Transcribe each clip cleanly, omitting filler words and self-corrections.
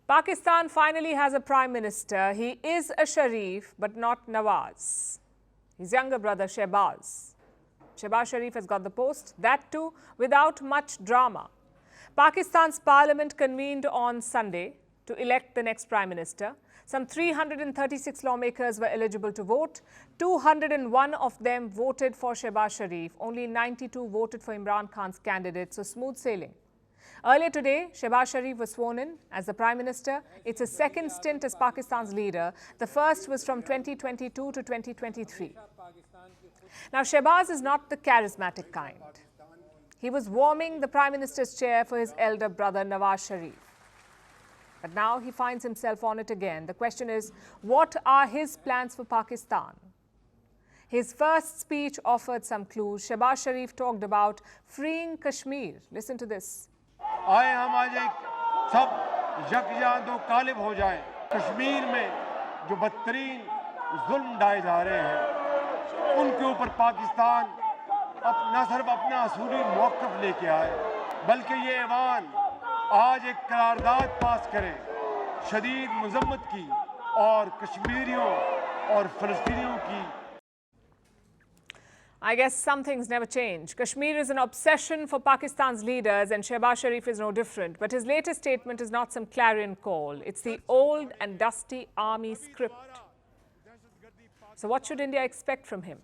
Pakistan finally has a Prime Minister. He is a Sharif, but not Nawaz. His younger brother, Shehbaz. Shehbaz Sharif has got the post, that too without much drama. Pakistan's parliament convened on Sunday to elect the next Prime Minister. Some 336 lawmakers were eligible to vote. 201 of them voted for Shehbaz Sharif. Only 92 voted for Imran Khan's candidate, so smooth sailing. Earlier today, Shehbaz Sharif was sworn in as the Prime Minister. It's his second stint as Pakistan's leader. The first was from 2022 to 2023. Now, Shehbaz is not the charismatic kind. He was warming the Prime Minister's chair for his elder brother, Nawaz Sharif. But now he finds himself on it again. The question is, what are his plans for Pakistan? His first speech offered some clues. Shehbaz Sharif talked about freeing Kashmir. Listen to this. आए हम आज एक सब यकजान दो कालिब हो जाएं। कश्मीर में जो बदतरीन जुल्म ढाए जा रहे हैं उनके ऊपर पाकिस्तान न सिर्फ अपना असूली मौक़िफ़ लेके आए बल्कि ये ऐवान आज एक करारदाद पास करे शदीद मज़म्मत की और कश्मीरियों और फ़लस्तीनियों की। I guess some things never change. Kashmir is an obsession for Pakistan's leaders and Shehbaz Sharif is no different. But his latest statement is not some clarion call. It's the old and dusty army script. So what should India expect from him?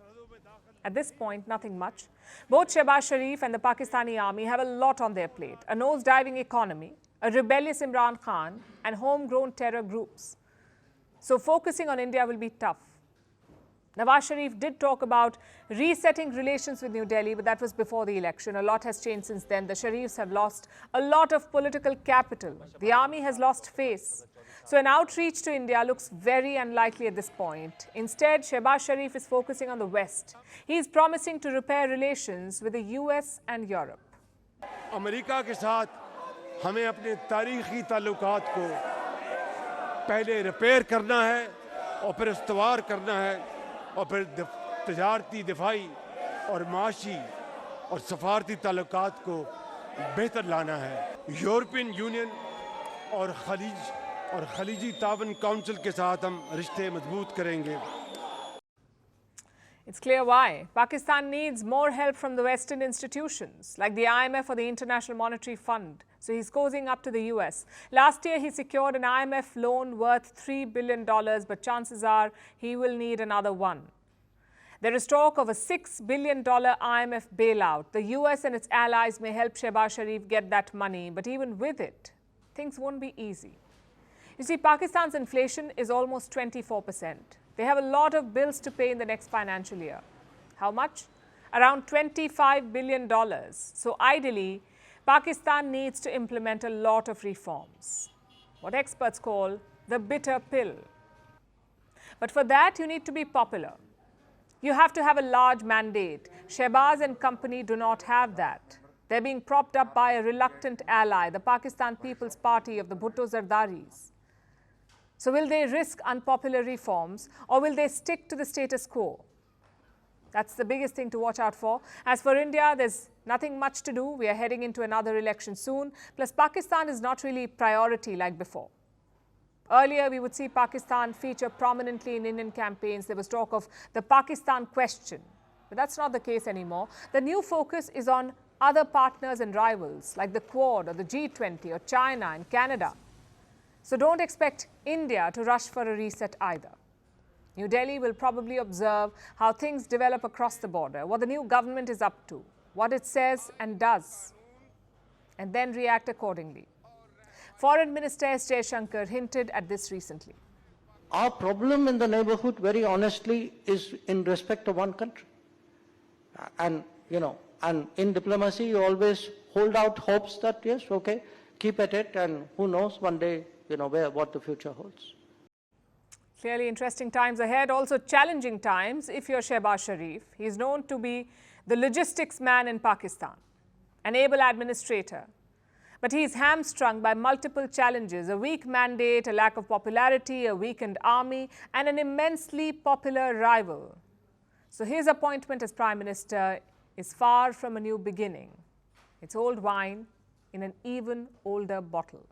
At this point, nothing much. Both Shehbaz Sharif and the Pakistani army have a lot on their plate. A nose-diving economy, a rebellious Imran Khan and homegrown terror groups. So focusing on India will be tough. Nawaz Sharif did talk about resetting relations with New Delhi, but that was before the election. A lot has changed since then. The Sharifs have lost a lot of political capital. The army has lost face. So an outreach to India looks very unlikely at this point. Instead, Shehbaz Sharif is focusing on the West. He is promising to repair relations with the US and Europe. America के साथ हमें अपने तारीखी ताल्लुकात को पहले repair करना है और फिर इस्तवार करना है और फिर तजारती दिफाई और माशी और सफारती ताल्लुकात को बेहतर लाना है। यूरोपियन यूनियन और खलीजी तावन काउंसिल के साथ हम रिश्ते मजबूत करेंगे। It's clear why. Pakistan needs more help from the Western institutions, like the IMF or the International Monetary Fund. So he's cozying up to the US. Last year, he secured an IMF loan worth $3 billion, but chances are he will need another one. There is talk of a $6 billion IMF bailout. The US and its allies may help Shehbaz Sharif get that money, but even with it, things won't be easy. You see, Pakistan's inflation is almost 24%. They have a lot of bills to pay in the next financial year. How much? Around $25 billion. So ideally, Pakistan needs to implement a lot of reforms, what experts call the bitter pill. But for that, you need to be popular. You have to have a large mandate. Shehbaz and company do not have that. They're being propped up by a reluctant ally, the Pakistan People's Party of the Bhutto Zardaris. So will they risk unpopular reforms or will they stick to the status quo? That's the biggest thing to watch out for. As for India, there's nothing much to do. We are heading into another election soon. Plus, Pakistan is not really priority like before. Earlier, we would see Pakistan feature prominently in Indian campaigns. There was talk of the Pakistan question. But that's not the case anymore. The new focus is on other partners and rivals like the Quad or the G20 or China and Canada. So don't expect India to rush for a reset either. New Delhi will probably observe how things develop across the border, what the new government is up to, what it says and does, and then react accordingly. Foreign Minister S. Jaishankar hinted at this recently. Our problem in the neighborhood, very honestly, is in respect of one country. And in diplomacy, you always hold out hopes that, yes, okay, keep at it, and who knows one day, what the future holds. Clearly interesting times ahead, also challenging times if you're Shehbaz Sharif. He's known to be the logistics man in Pakistan, an able administrator. But he's hamstrung by multiple challenges, a weak mandate, a lack of popularity, a weakened army, and an immensely popular rival. So his appointment as Prime Minister is far from a new beginning. It's old wine in an even older bottle.